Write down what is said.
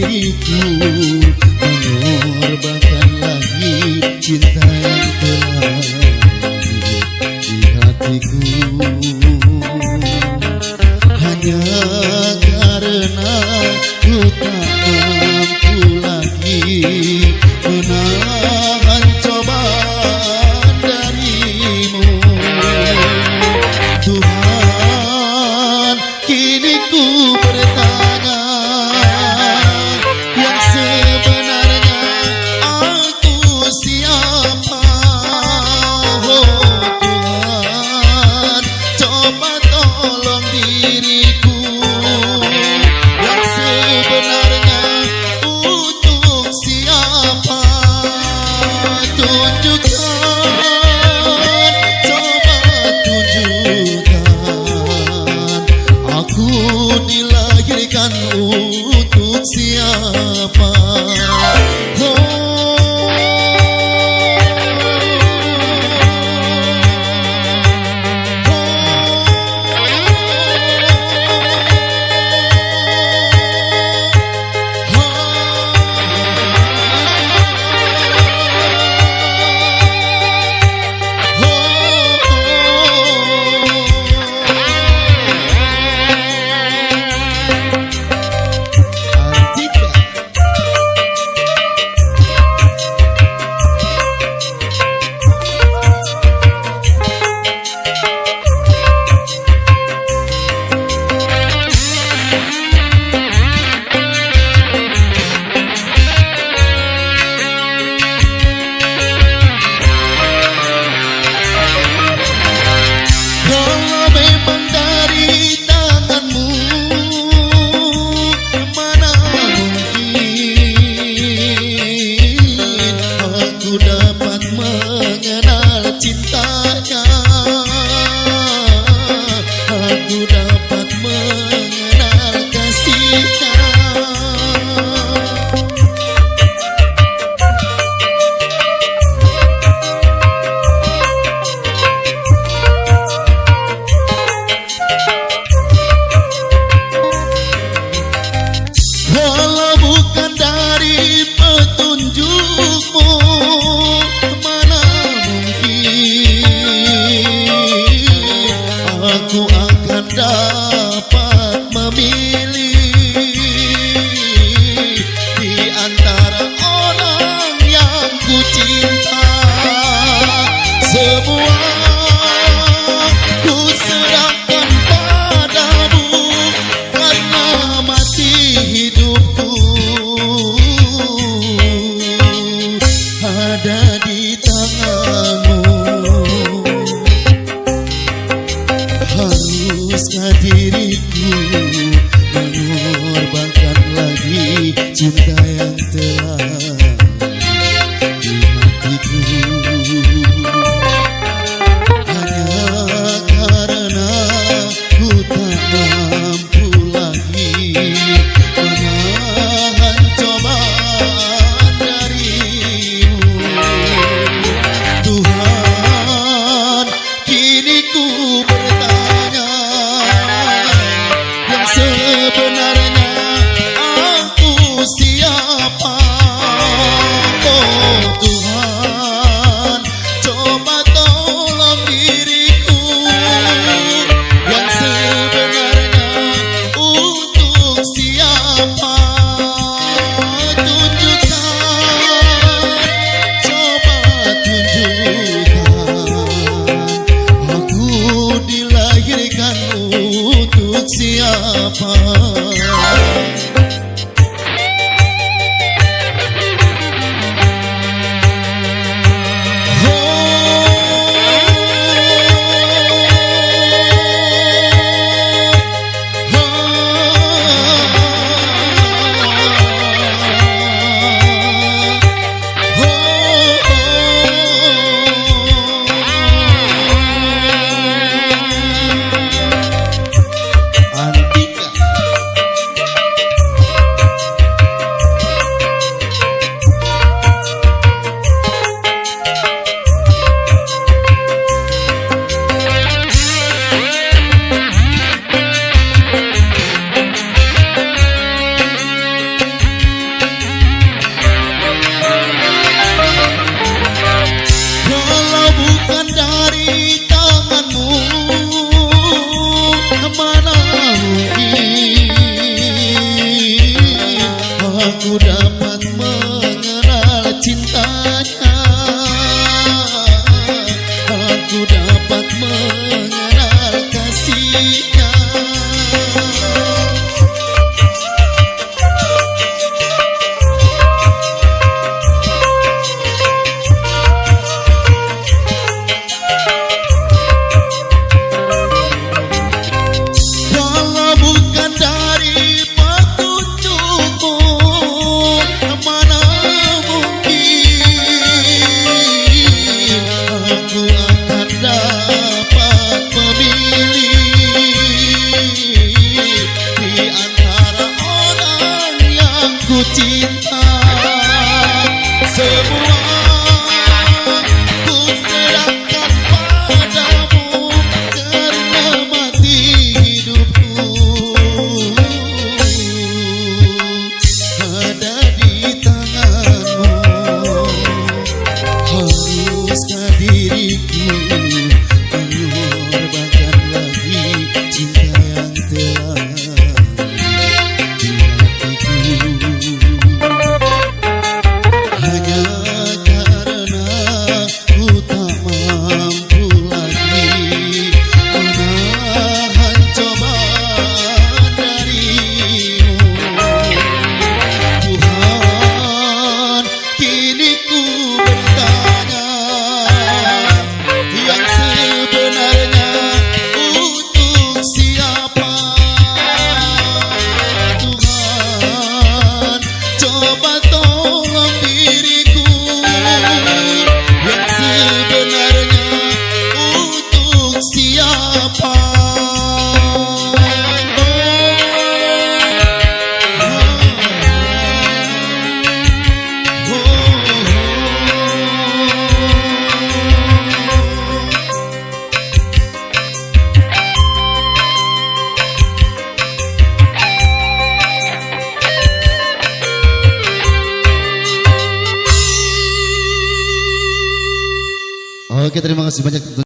diriku, mengorbankan lagi cinta yang telah di hatiku. Hanya karena ku tak mampu lagi menahan cobaan darimu. Tuhan, kini ku bertanya, yang sebenarnya aku siapa? Oh Tuhan, coba tolong diriku, yang sebenarnya untuk siapa? Tunjukkan, coba tunjukkan, aku dilahirkan untuk siapa? Aku akan dapat memilih di antara orang yang ku cinta. Semua ku serahkan padamu, karena mati hidupku ada di tanganmu. Haruskah diriku mengorbankan lagi cinta yang telah di hatiku? Hanya karena ku tak mampu lagi menahan cobaan darimu. hanya karena ku tak mampu lagi menahan cobaan darimu. Tuhan, kini ku bertanya, yang sebenarnya untuk siapa? Tuhan, coba tolong diriku, yang sebenarnya untuk siapa? Oke, terima kasih banyak.